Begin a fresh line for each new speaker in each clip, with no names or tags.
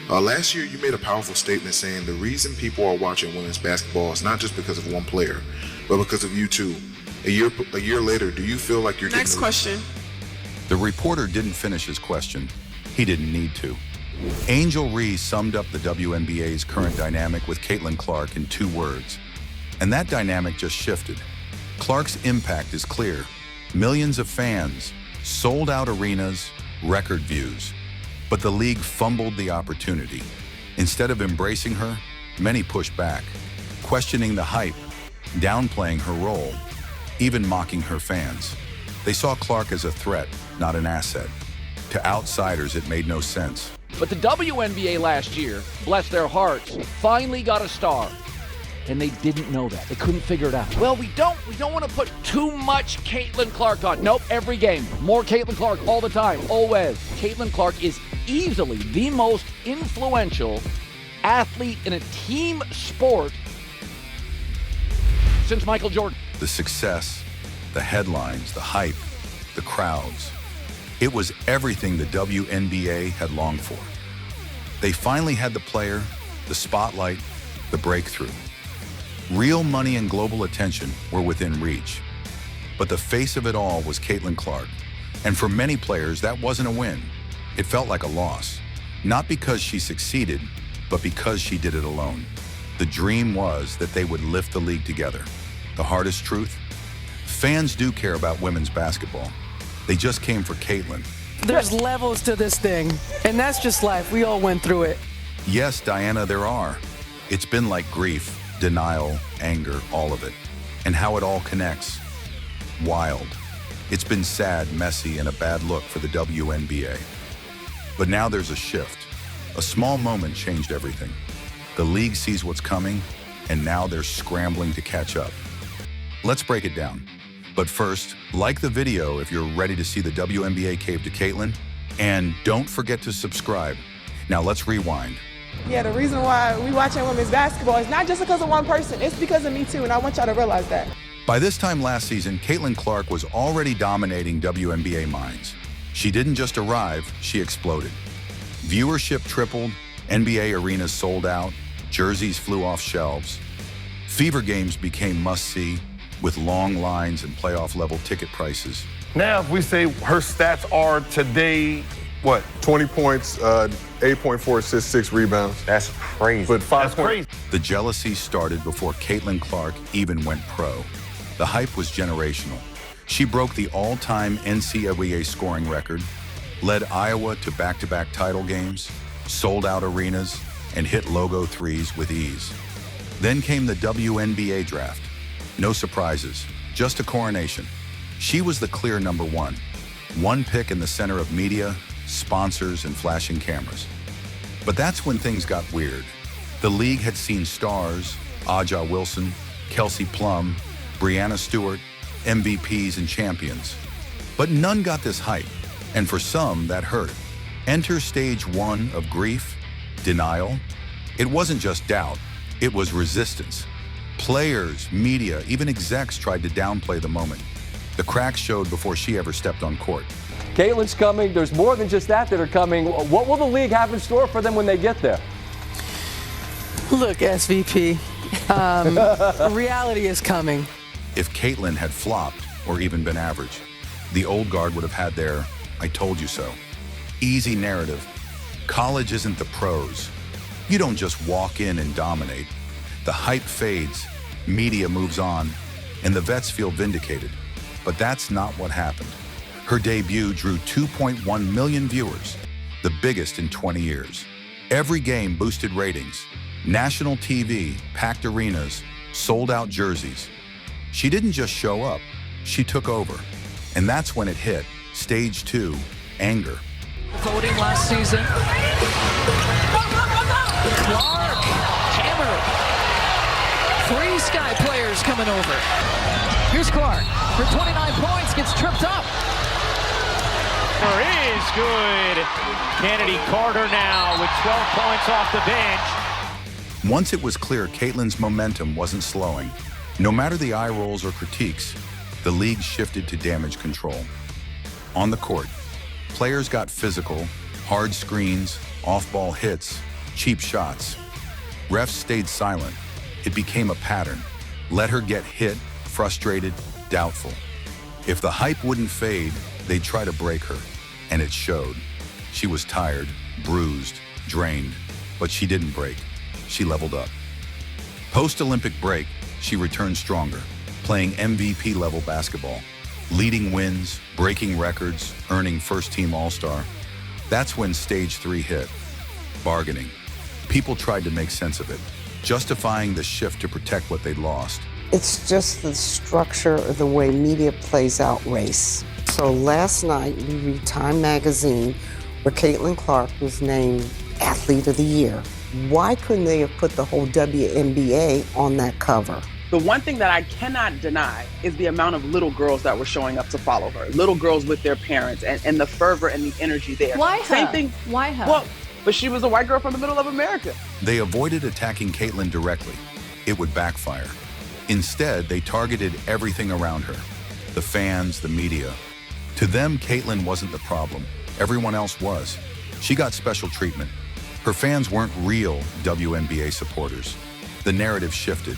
Last year, you made a powerful statement saying the reason people are watching women's basketball is not just because of one player, but because of you two. A year later, do you feel like you're
Next question.
The reporter didn't finish his question. He didn't need to. Angel Reese summed up the WNBA's current dynamic with Caitlin Clark in 2 words. And that dynamic just shifted. Clark's impact is clear. Millions of fans, sold-out arenas, record views. But the league fumbled the opportunity. Instead of embracing her, many pushed back, questioning the hype, downplaying her role, even mocking her fans. They saw Clark as a threat, not an asset. To outsiders, it made no sense.
But the WNBA last year, bless their hearts, finally got a star. And they didn't know that. They couldn't figure it out. Well, we don't want to put too much Caitlin Clark on. Nope, every game. More Caitlin Clark all the time, always. Caitlin Clark is easily the most influential athlete in a team sport since Michael Jordan.
The success, the headlines, the hype, the crowds. It was everything the WNBA had longed for. They finally had the player, the spotlight, the breakthrough. Real money and global attention were within reach. But the face of it all was Caitlin Clark. And for many players, that wasn't a win. It felt like a loss. Not because she succeeded, but because she did it alone. The dream was that they would lift the league together. The hardest truth? Fans do care about women's basketball. They just came for Caitlin.
There's levels to this thing, and that's just life. We all went through it.
Yes, Diana, there are. It's been like grief, denial, anger, all of it. And how it all connects. Wild. It's been sad, messy, and a bad look for the WNBA. But now there's a shift. A small moment changed everything. The league sees what's coming, and now they're scrambling to catch up. Let's break it down. But first, like the video if you're ready to see the WNBA cave to Caitlin, and don't forget to subscribe. Now let's rewind.
Yeah, the reason why we watching women's basketball is not just because of one person. It's because of me too, and I want y'all to realize that.
By this time last season, Caitlin Clark was already dominating WNBA minds. She didn't just arrive, she exploded. Viewership tripled, NBA arenas sold out, jerseys flew off shelves. Fever games became must-see, with long lines and playoff-level ticket prices.
Now, if we say her stats are today, what?
20 points, 8.4 assists, 6 rebounds.
That's crazy.
But 5
crazy.
The jealousy started before Caitlin Clark even went pro. The hype was generational. She broke the all-time NCAA scoring record, led Iowa to back-to-back title games, sold out arenas, and hit logo threes with ease. Then came the WNBA draft. No surprises, just a coronation. She was the clear number one. One pick in the center of media, sponsors, and flashing cameras. But that's when things got weird. The league had seen stars, Aja Wilson, Kelsey Plum, Breanna Stewart, MVPs and champions. But none got this hype, and for some, that hurt. Enter stage 1 of grief, denial. It wasn't just doubt, it was resistance. Players, media, even execs tried to downplay the moment. The cracks showed before she ever stepped on court.
Caitlin's coming. There's more than just that are coming. What will the league have in store for them when they get there?
Look, SVP, reality is coming.
If Caitlin had flopped or even been average, the old guard would have had their "I told you so" easy narrative. College isn't the pros. You don't just walk in and dominate. The hype fades, media moves on, and the vets feel vindicated. But that's not what happened. Her debut drew 2.1 million viewers, the biggest in 20 years. Every game boosted ratings. National TV, packed arenas, sold out jerseys. She didn't just show up, she took over. And that's when it hit, stage 2, anger.
Voting last season. Clark, hammer. 3 Sky players coming over. Here's Clark for 29 points, gets tripped up.
Is good. Kennedy Carter now with 12 points off the bench.
Once it was clear Caitlin's momentum wasn't slowing, no matter the eye rolls or critiques, the league shifted to damage control. On the court, players got physical, hard screens, off-ball hits, cheap shots. Refs stayed silent. It became a pattern. Let her get hit, frustrated, doubtful. If the hype wouldn't fade, they'd try to break her, and it showed. She was tired, bruised, drained, but she didn't break. She leveled up. Post-Olympic break, she returned stronger, playing MVP-level basketball, leading wins, breaking records, earning first-team All-Star. That's when Stage 3 hit. Bargaining. People tried to make sense of it, justifying the shift to protect what they'd lost.
It's just the structure of the way media plays out race. So last night, we read Time magazine where Caitlin Clark was named Athlete of the Year. Why couldn't they have put the whole WNBA on that cover?
The one thing that I cannot deny is the amount of little girls that were showing up to follow her. Little girls with their parents and the fervor and the energy there.
Why her?
Same thing.
Why her?
Well, but she was a white girl from the middle of America.
They avoided attacking Caitlin directly. It would backfire. Instead, they targeted everything around her. The fans, the media. To them, Caitlin wasn't the problem. Everyone else was. She got special treatment. Her fans weren't real WNBA supporters. The narrative shifted.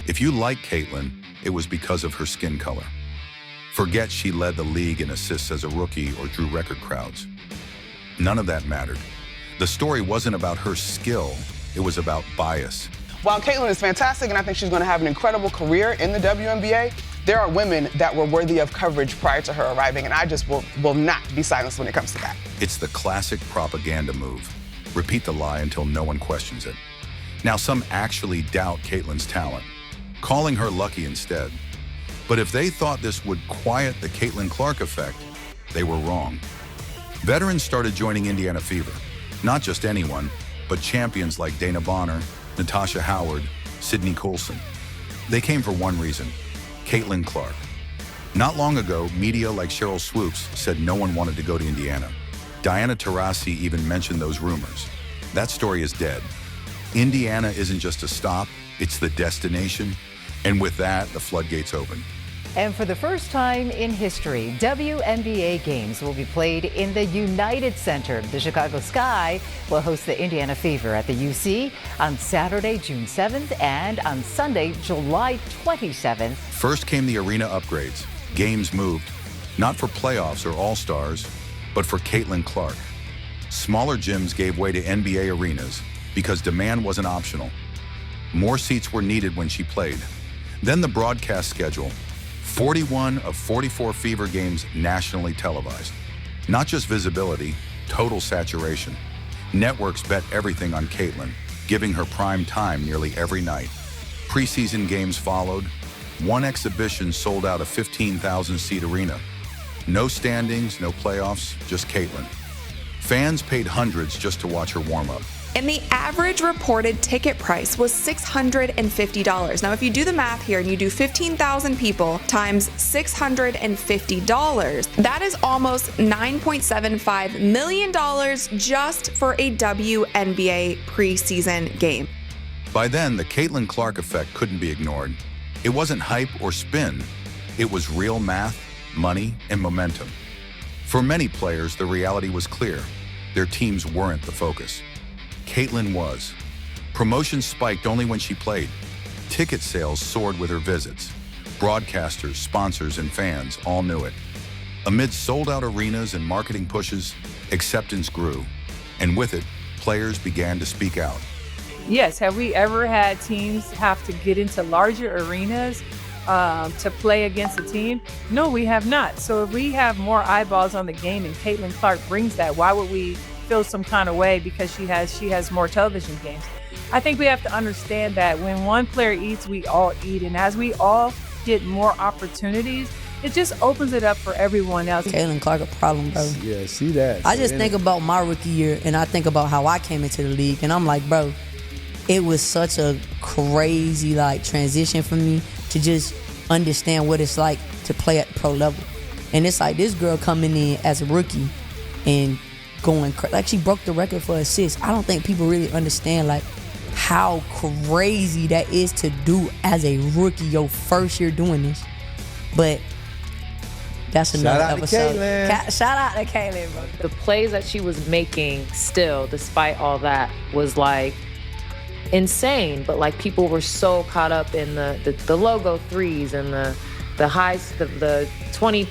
If you like Caitlin, it was because of her skin color. Forget she led the league in assists as a rookie or drew record crowds. None of that mattered. The story wasn't about her skill, it was about bias.
While Caitlin is fantastic and I think she's going to have an incredible career in the WNBA, there are women that were worthy of coverage prior to her arriving, and I just will not be silenced when it comes to that.
It's the classic propaganda move. Repeat the lie until no one questions it. Now, some actually doubt Caitlin's talent, calling her lucky instead. But if they thought this would quiet the Caitlin Clark effect, they were wrong. Veterans started joining Indiana Fever. Not just anyone, but champions like Dana Bonner, Natasha Howard, Sydney Coulson. They came for one reason, Caitlin Clark. Not long ago, media like Cheryl Swoops said no one wanted to go to Indiana. Diana Taurasi even mentioned those rumors. That story is dead. Indiana isn't just a stop, it's the destination. And with that, the floodgates open.
And for the first time in history, WNBA games will be played in the United Center. The Chicago Sky will host the Indiana Fever at the UC on Saturday, June 7th, and on Sunday, July 27th.
First came the arena upgrades. Games moved, not for playoffs or all-stars, but for Caitlin Clark. Smaller gyms gave way to NBA arenas because demand wasn't optional. More seats were needed when she played. Then the broadcast schedule. 41 of 44 Fever games nationally televised. Not just visibility, total saturation. Networks bet everything on Caitlin, giving her prime time nearly every night. Preseason games followed. One exhibition sold out a 15,000-seat arena. No standings, no playoffs, just Caitlin. Fans paid hundreds just to watch her warm up.
And the average reported ticket price was $650. Now, if you do the math here and you do 15,000 people times $650, that is almost $9.75 million just for a WNBA preseason game.
By then, the Caitlin Clark effect couldn't be ignored. It wasn't hype or spin. It was real math, money, and momentum. For many players, the reality was clear. Their teams weren't the focus. Caitlin was. Promotions spiked only when she played. Ticket sales soared with her visits. Broadcasters, sponsors, and fans all knew it. Amid sold-out arenas and marketing pushes, acceptance grew. And with it, players began to speak out.
Yes, have we ever had teams have to get into larger arenas to play against a team? No, we have not. So if we have more eyeballs on the game and Caitlin Clark brings that, why would we feel some kind of way because she has more television games? I think we have to understand that when one player eats, we all eat. And as we all get more opportunities, it just opens it up for everyone else.
Caitlin Clark a problem, bro.
Yeah, see that.
I just think about my rookie year and I think about how I came into the league and I'm like, bro, it was such a crazy transition for me to just understand what it's like to play at the pro level. And it's like this girl coming in as a rookie and going she broke the record for assists. I don't think people really understand how crazy that is to do as a rookie, your first year doing this. But That's another
Shout out to
episode.
Caitlin.
Shout out to Caitlin, bro.
The plays that she was making still, despite all that, was like insane. But like people were so caught up in the logo threes and the highs, the 20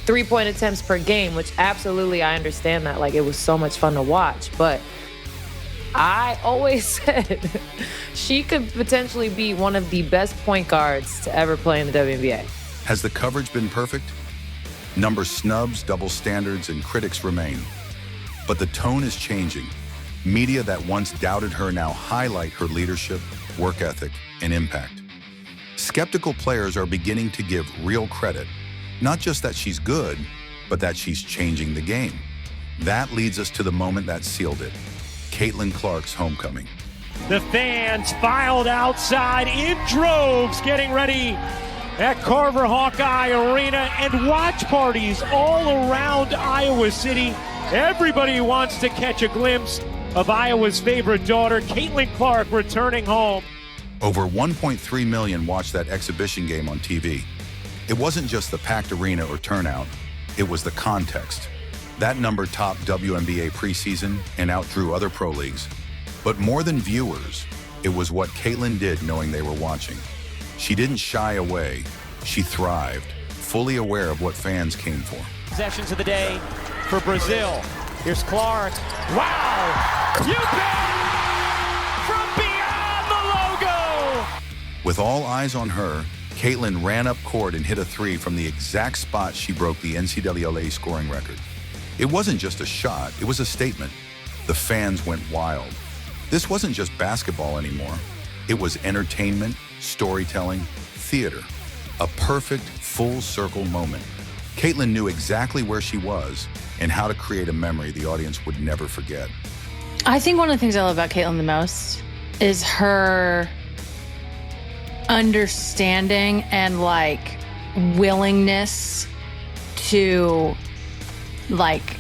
3-point attempts per game, which absolutely I understand that. Like it was so much fun to watch. But I always said she could potentially be one of the best point guards to ever play in the WNBA.
Has the coverage been perfect? Numbers snubs, double standards, and critics remain. But the tone is changing. Media that once doubted her now highlight her leadership, work ethic, and impact. Skeptical players are beginning to give real credit, not just that she's good, but that she's changing the game. That leads us to the moment that sealed it, Caitlin Clark's homecoming.
The fans filed outside in droves, getting ready at Carver Hawkeye Arena, and watch parties all around Iowa City. Everybody wants to catch a glimpse of Iowa's favorite daughter, Caitlin Clark, returning home.
Over 1.3 million watched that exhibition game on TV. It wasn't just the packed arena or turnout, it was the context. That number topped WNBA preseason and outdrew other pro leagues. But more than viewers, it was what Caitlin did knowing they were watching. She didn't shy away, she thrived, fully aware of what fans came for.
Possessions of the day for Brazil. Here's Clark. Wow! You bet! From beyond the logo!
With all eyes on her, Caitlin ran up court and hit a three from the exact spot she broke the NCAA scoring record. It wasn't just a shot, it was a statement. The fans went wild. This wasn't just basketball anymore. It was entertainment, storytelling, theater. A perfect full circle moment. Caitlin knew exactly where she was and how to create a memory the audience would never forget.
I think one of the things I love about Caitlin the most is her understanding and like willingness to like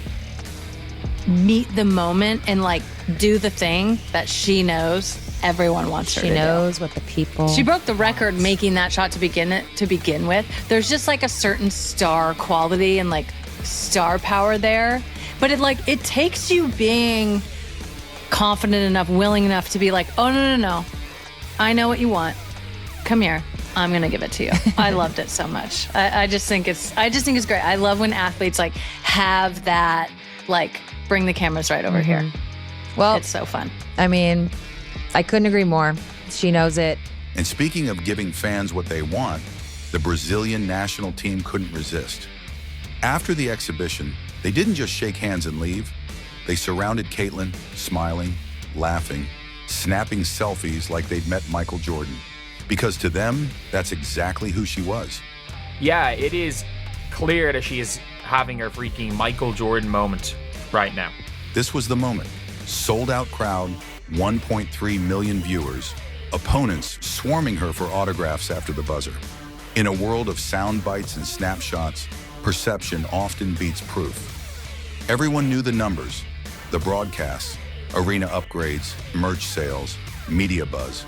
meet the moment and like do the thing that she knows everyone wants her to do.
She knows what the people.
She broke the record making that shot to begin with. There's just like a certain star quality and like star power there. But it takes you being confident enough, willing enough to be like, oh no. I know what you want. Come here. I'm gonna give it to you. I loved it so much. I just think it's great. I love when athletes like have that like bring the cameras right over here.
Well,
it's so fun.
I mean, I couldn't agree more. She knows it.
And speaking of giving fans what they want, the Brazilian national team couldn't resist. After the exhibition, they didn't just shake hands and leave. They surrounded Caitlin, smiling, laughing, snapping selfies like they'd met Michael Jordan. Because to them, that's exactly who she was.
Yeah, it is clear that she is having her freaking Michael Jordan moment right now.
This was the moment. Sold out crowd, 1.3 million viewers, opponents swarming her for autographs after the buzzer. In a world of sound bites and snapshots, perception often beats proof. Everyone knew the numbers, the broadcasts, arena upgrades, merch sales, media buzz.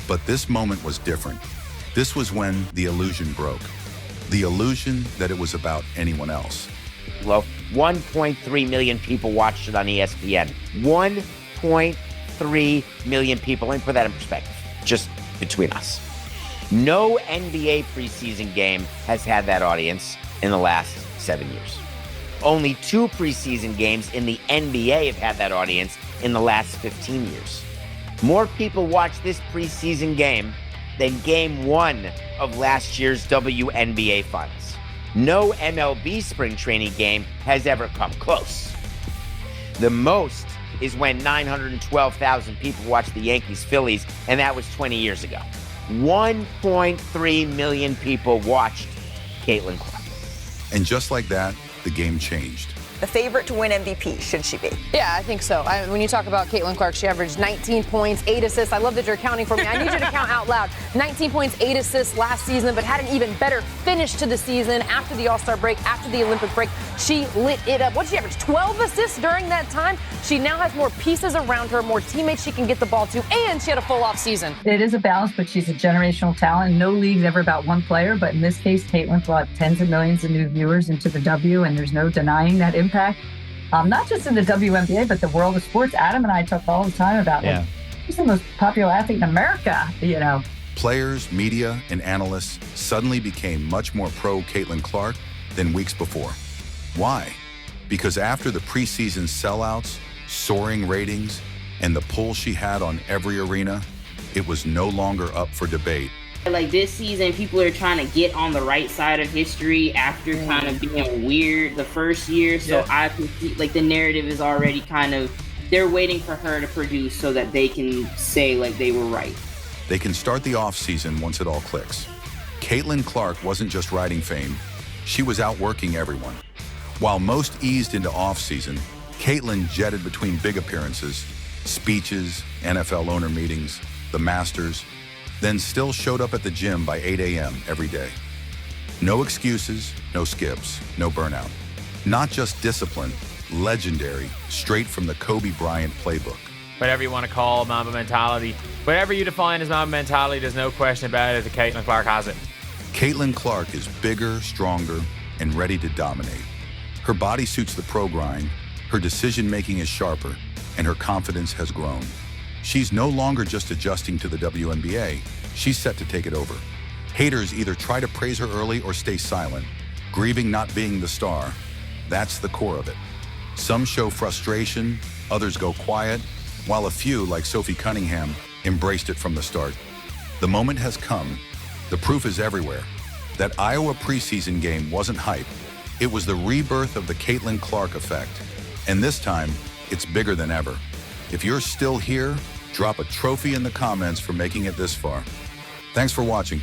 But this moment was different. This was when the illusion broke. The illusion that it was about anyone else.
Well, 1.3 million people watched it on ESPN. 1.3 million people. Let me put that in perspective, just between us. No NBA preseason game has had that audience in the last 7 years. Only 2 preseason games in the NBA have had that audience in the last 15 years. More people watched this preseason game than game 1 of last year's WNBA Finals. No MLB spring training game has ever come close. The most is when 912,000 people watched the Yankees-Phillies, and that was 20 years ago. 1.3 million people watched Caitlin Clark.
And just like that, the game changed.
The favorite to win MVP, should she be?
Yeah, I think so. When you talk about Caitlin Clark, she averaged 19 points, 8 assists. I love that you're counting for me. I need you to count out loud.
19 points, 8 assists last season, but had an even better finish to the season after the All-Star break, after the Olympic break. She lit it up. What did she average? 12 assists during that time? She now has more pieces around her, more teammates she can get the ball to, and she had a full off season.
It is a balance, but she's a generational talent. No league's ever about one player, but in this case, Caitlin brought tens of millions of new viewers into the W, and there's no denying that impact. Not just in the WNBA, but the world of sports. Adam and I talk all the time about who's the most popular athlete in America, you know.
Players, media, and analysts suddenly became much more pro Caitlin Clark than weeks before. Why? Because after the preseason sellouts, soaring ratings, and the pull she had on every arena, it was no longer up for debate.
Like this season, people are trying to get on the right side of history after kind of being weird the first year. So I can see, like, the narrative is already kind of, they're waiting for her to produce so that they can say, like, they were right.
They can start the offseason once it all clicks. Caitlin Clark wasn't just riding fame, she was outworking everyone. While most eased into offseason, Caitlin jetted between big appearances, speeches, NFL owner meetings, the Masters, then still showed up at the gym by 8 a.m. every day. No excuses, no skips, no burnout. Not just discipline, legendary, straight from the Kobe Bryant playbook.
Whatever you want to call Mamba mentality, whatever you define as Mamba mentality, there's no question about it that Caitlin Clark has it.
Caitlin Clark is bigger, stronger, and ready to dominate. Her body suits the pro grind, her decision-making is sharper, and her confidence has grown. She's no longer just adjusting to the WNBA, she's set to take it over. Haters either try to praise her early or stay silent, grieving not being the star. That's the core of it. Some show frustration, others go quiet, while a few, like Sophie Cunningham, embraced it from the start. The moment has come. The proof is everywhere. That Iowa preseason game wasn't hype. It was the rebirth of the Caitlin Clark effect. And this time, it's bigger than ever. If you're still here, drop a trophy in the comments for making it this far. Thanks for watching.